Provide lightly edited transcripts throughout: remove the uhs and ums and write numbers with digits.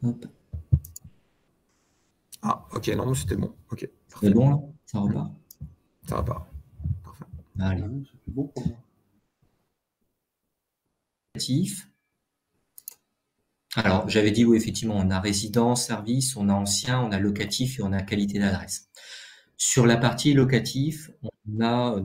Hop. Ah, ok, non, c'était bon. Ok, c'est bon là? Ça repart? Ça repart. Parfait. Allez. C'est bon pour moi. Alors, j'avais dit, oui, effectivement, on a résident, service, on a ancien, on a locatif et on a qualité d'adresse. Sur la partie locatif, on a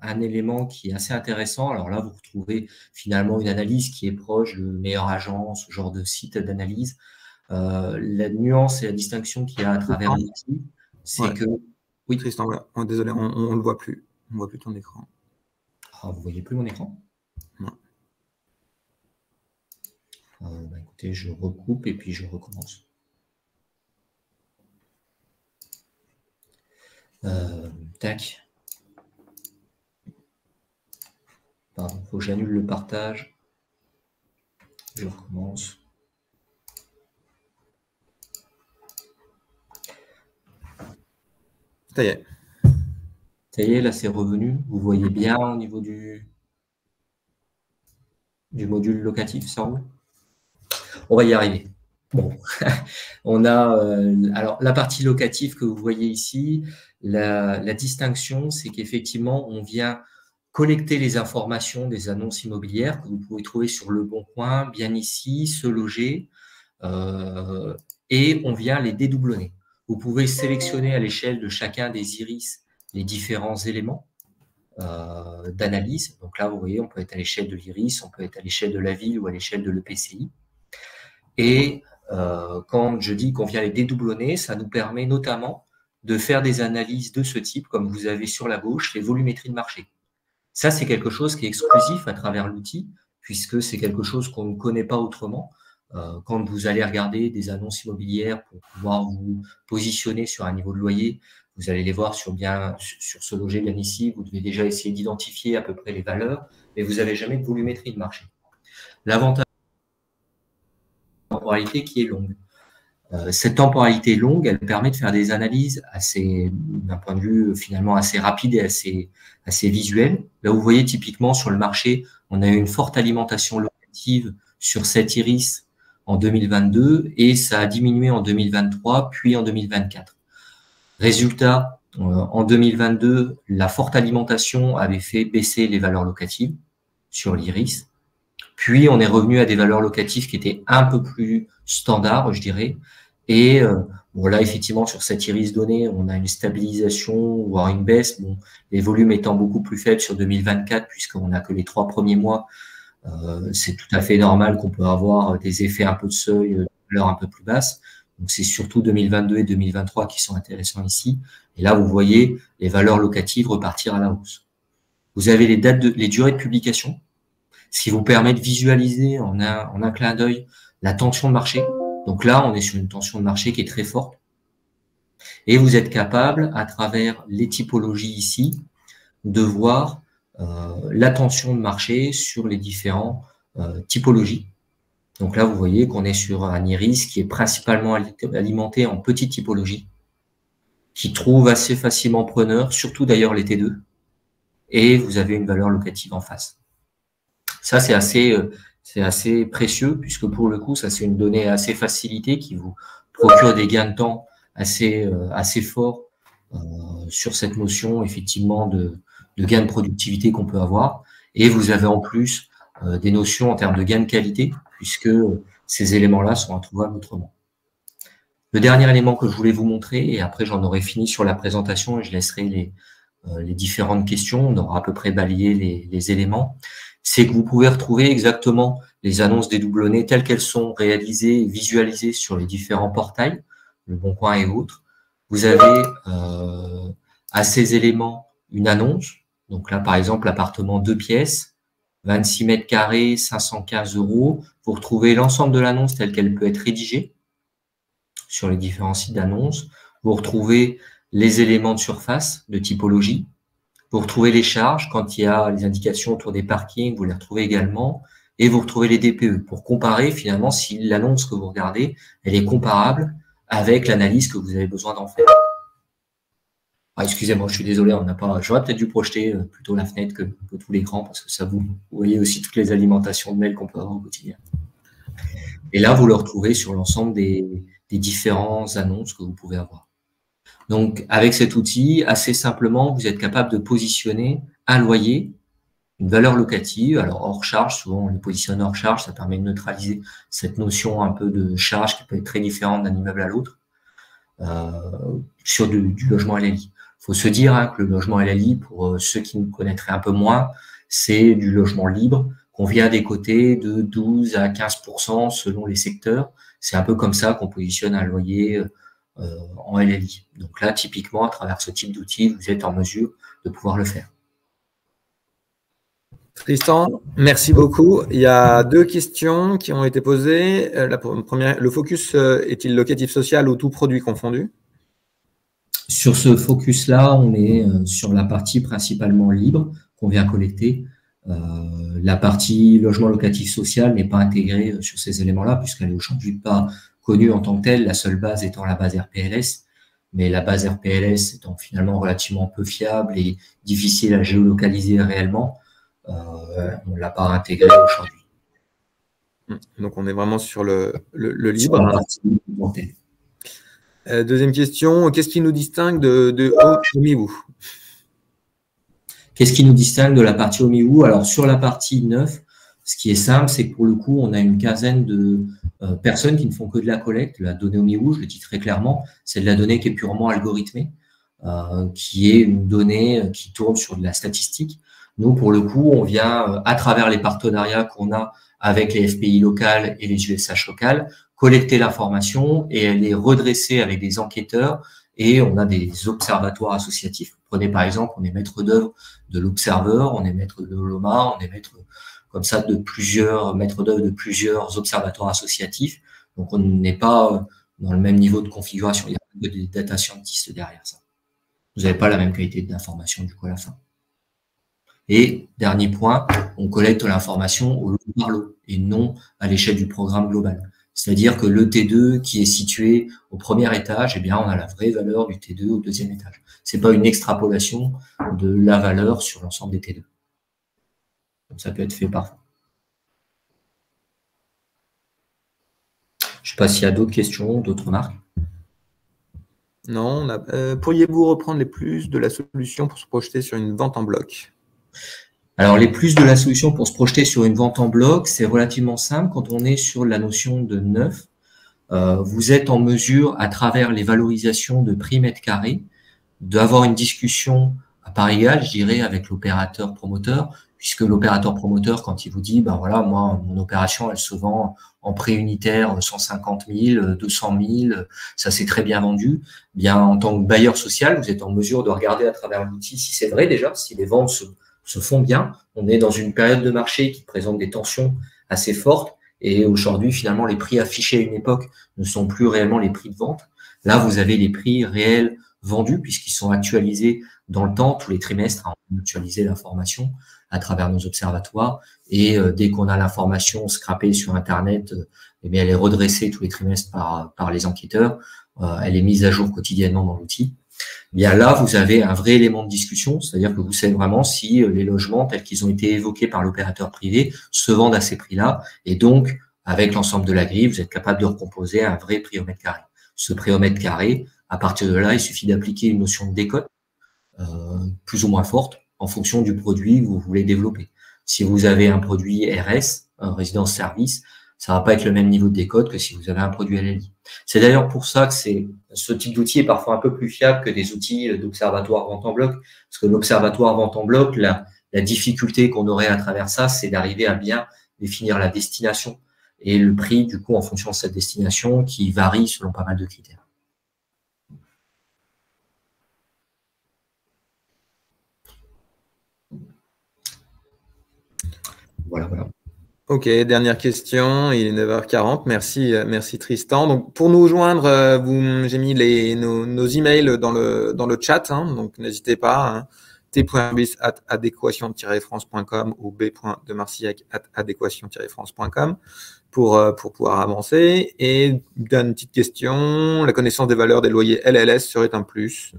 un élément qui est assez intéressant. Alors là, vous retrouvez finalement une analyse qui est proche de Meilleur Agent, ce genre de site d'analyse. La nuance et la distinction qu'il y a à travers l'outil, c'est que... Oui. Tristan, voilà. Oh, désolé, on ne le voit plus. On ne voit plus ton écran. Ah, vous voyez plus mon écran? Non. Écoutez, je recoupe et puis je recommence. Tac. Pardon, il faut que j'annule le partage. Je recommence. Ça y est. Ça y est, là c'est revenu. Vous voyez bien au niveau du module locatif, ça roule? On va y arriver. Bon, on a alors la partie locative que vous voyez ici, la distinction, c'est qu'effectivement, on vient collecter les informations des annonces immobilières que vous pouvez trouver sur Le Bon Coin, bien ici, Se Loger, et on vient les dédoublonner. Vous pouvez sélectionner à l'échelle de chacun des iris les différents éléments d'analyse. Donc là, vous voyez, on peut être à l'échelle de l'iris, on peut être à l'échelle de la ville ou à l'échelle de l'EPCI. Et quand je dis qu'on vient les dédoublonner, ça nous permet notamment de faire des analyses de ce type, comme vous avez sur la gauche, les volumétries de marché. Ça, c'est quelque chose qui est exclusif à travers l'outil, puisque c'est quelque chose qu'on ne connaît pas autrement. Quand vous allez regarder des annonces immobilières pour pouvoir vous positionner sur un niveau de loyer, vous allez les voir sur Se Loger bien ici, vous devez déjà essayer d'identifier à peu près les valeurs, mais vous n'avez jamais de volumétrie de marché. L'avantage de la temporalité qui est longue. Cette temporalité longue, elle permet de faire des analyses d'un point de vue finalement assez rapide et assez visuel. Là, vous voyez typiquement sur le marché, on a eu une forte alimentation locative sur cet iris en 2022 et ça a diminué en 2023 puis en 2024. Résultat, en 2022, la forte alimentation avait fait baisser les valeurs locatives sur l'iris. Puis, on est revenu à des valeurs locatives qui étaient un peu plus standards, je dirais. Et bon, là, effectivement, sur cette iris donnée, on a une stabilisation, voire une baisse. Bon, les volumes étant beaucoup plus faibles sur 2024, puisqu'on n'a que les 3 premiers mois, c'est tout à fait normal qu'on peut avoir des effets un peu de seuil, de valeurs un peu plus basses. Donc, c'est surtout 2022 et 2023 qui sont intéressants ici. Et là, vous voyez les valeurs locatives repartir à la hausse. Vous avez les durées de publication, ce qui vous permet de visualiser en un clin d'œil la tension de marché. Donc là, on est sur une tension de marché qui est très forte. Et vous êtes capable, à travers les typologies ici, de voir la tension de marché sur les différentes typologies. Donc là, vous voyez qu'on est sur un iris qui est principalement alimenté en petites typologies, qui trouve assez facilement preneur, surtout d'ailleurs les T2. Et vous avez une valeur locative en face. Ça, c'est assez précieux, puisque pour le coup, ça, c'est une donnée assez facilitée qui vous procure des gains de temps assez forts sur cette notion, effectivement, de gain de productivité qu'on peut avoir. Et vous avez en plus des notions en termes de gain de qualité, puisque ces éléments-là sont introuvables autrement. Le dernier élément que je voulais vous montrer, et après j'en aurai fini sur la présentation et je laisserai les différentes questions, on aura à peu près balayé les éléments, c'est que vous pouvez retrouver exactement les annonces dédoublonnées telles qu'elles sont réalisées et visualisées sur les différents portails, Le Bon Coin et autres. Vous avez à ces éléments une annonce. Donc là, par exemple, appartement 2 pièces, 26 mètres carrés, 515 €. Vous retrouvez l'ensemble de l'annonce telle qu'elle peut être rédigée sur les différents sites d'annonces. Vous retrouvez les éléments de surface, de typologie. Vous retrouvez les charges quand il y a les indications autour des parkings, vous les retrouvez également. Et vous retrouvez les DPE pour comparer finalement si l'annonce que vous regardez, elle est comparable avec l'analyse que vous avez besoin d'en faire. Ah, excusez-moi, je suis désolé, j'aurais peut-être dû projeter plutôt la fenêtre que tous l'écran parce que ça vous voyez aussi toutes les alimentations de mails qu'on peut avoir au quotidien. Et là, vous le retrouvez sur l'ensemble des différentes annonces que vous pouvez avoir. Donc, avec cet outil, assez simplement, vous êtes capable de positionner un loyer, une valeur locative, alors hors charge, souvent on les positionne hors charge, ça permet de neutraliser cette notion un peu de charge qui peut être très différente d'un immeuble à l'autre, sur du logement LLI. Il faut se dire que le logement LLI, pour ceux qui nous connaîtraient un peu moins, c'est du logement libre qu'on vient décoter de 12 à 15% selon les secteurs. C'est un peu comme ça qu'on positionne un loyer en LLI. Donc là, typiquement, à travers ce type d'outil, vous êtes en mesure de pouvoir le faire. Tristan, merci beaucoup. Il y a 2 questions qui ont été posées. La première, le focus est-il locatif social ou tout produit confondu? Sur ce focus-là, on est sur la partie principalement libre qu'on vient collecter. La partie logement locatif social n'est pas intégrée sur ces éléments-là, puisqu'elle est aujourd'hui pas connue en tant que telle, la seule base étant la base RPLS. Mais la base RPLS étant finalement relativement peu fiable et difficile à géolocaliser réellement, on ne l'a pas intégrée aujourd'hui. Donc, on est vraiment sur le libre. Sur la partie libre. Deuxième question, qu'est-ce qui nous distingue de Omiwoo? Qu'est-ce qui nous distingue de la partie Omiwoo? Alors, sur la partie 9, ce qui est simple, c'est que pour le coup, on a une quinzaine de personnes qui ne font que de la collecte. La donnée Omiwoo, je le dis très clairement, c'est de la donnée qui est purement algorithmée, qui est une donnée qui tourne sur de la statistique. Nous, pour le coup, on vient, à travers les partenariats qu'on a avec les FPI locales et les USH locales, collecter l'information et les redresser avec des enquêteurs, et on a des observatoires associatifs. Prenez par exemple, on est maître d'œuvre de l'Observeur, on est maître de l'OMA, on est maître comme ça de plusieurs maîtres d'œuvre de plusieurs observatoires associatifs. Donc on n'est pas dans le même niveau de configuration. Il y a des data scientists derrière ça. Vous n'avez pas la même qualité d'information du coup à la fin. Et dernier point, on collecte l'information au lot par lot et non à l'échelle du programme global. C'est-à-dire que le T2 qui est situé au premier étage, eh bien, on a la vraie valeur du T2 au deuxième étage. C'est pas une extrapolation de la valeur sur l'ensemble des T2. Donc, ça peut être fait parfois. Je ne sais pas s'il y a d'autres questions, d'autres remarques. Non. Pourriez-vous reprendre les plus de la solution pour se projeter sur une vente en bloc? Alors, les plus de la solution pour se projeter sur une vente en bloc, c'est relativement simple. Quand on est sur la notion de neuf, vous êtes en mesure, à travers les valorisations de prix mètre carré, d'avoir une discussion à part égale, je dirais, avec l'opérateur promoteur, puisque l'opérateur promoteur, quand il vous dit, ben voilà, moi, mon opération, elle se vend en prix unitaire 150 000, 200 000, ça s'est très bien vendu. Bien, en tant que bailleur social, vous êtes en mesure de regarder à travers l'outil si c'est vrai déjà, si les ventes se font bien. On est dans une période de marché qui présente des tensions assez fortes. Et aujourd'hui, finalement, les prix affichés à une époque ne sont plus réellement les prix de vente. Là, vous avez les prix réels vendus puisqu'ils sont actualisés dans le temps, tous les trimestres. On peut actualiser l'information à travers nos observatoires. Et dès qu'on a l'information scrapée sur Internet, eh bien, elle est redressée tous les trimestres par les enquêteurs. Elle est mise à jour quotidiennement dans l'outil. Bien là, vous avez un vrai élément de discussion, c'est-à-dire que vous savez vraiment si les logements tels qu'ils ont été évoqués par l'opérateur privé se vendent à ces prix-là, et donc avec l'ensemble de la grille, vous êtes capable de recomposer un vrai prix au mètre carré. Ce prix au mètre carré, à partir de là, il suffit d'appliquer une notion de décote plus ou moins forte en fonction du produit que vous voulez développer. Si vous avez un produit RS, un résidence-service, ça va pas être le même niveau de décote que si vous avez un produit LLI. C'est d'ailleurs pour ça que ce type d'outil est parfois un peu plus fiable que des outils d'observatoire vente en bloc, parce que l'observatoire vente en bloc, la difficulté qu'on aurait à travers ça, c'est d'arriver à bien définir la destination et le prix, du coup, en fonction de cette destination qui varie selon pas mal de critères. Voilà. Ok, dernière question, il est 9h40, merci Tristan. Donc pour nous joindre, j'ai mis nos emails dans le chat, hein, donc n'hésitez pas, hein, t.bis@adéquation-france.com ou b.demarcillac@adéquation-france.com pour pouvoir avancer. Et une petite question, la connaissance des valeurs des loyers LLS serait un plus?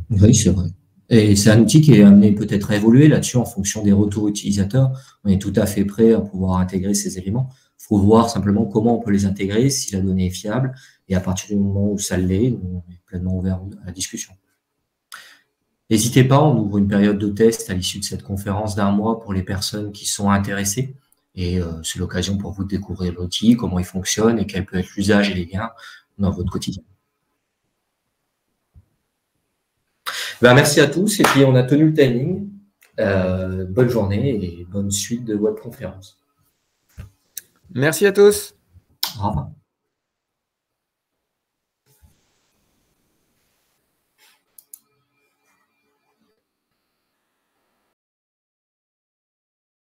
Oui, c'est vrai. Et c'est un outil qui est amené peut-être à évoluer là-dessus en fonction des retours utilisateurs. On est tout à fait prêt à pouvoir intégrer ces éléments. Il faut voir simplement comment on peut les intégrer, si la donnée est fiable, et à partir du moment où ça l'est, on est pleinement ouvert à la discussion. N'hésitez pas, on ouvre une période de test à l'issue de cette conférence d'1 mois pour les personnes qui sont intéressées. Et c'est l'occasion pour vous de découvrir l'outil, comment il fonctionne et quel peut être l'usage et les liens dans votre quotidien. Merci à tous et puis on a tenu le timing. Bonne journée et bonne suite de votre conférence. Merci à tous. Au revoir.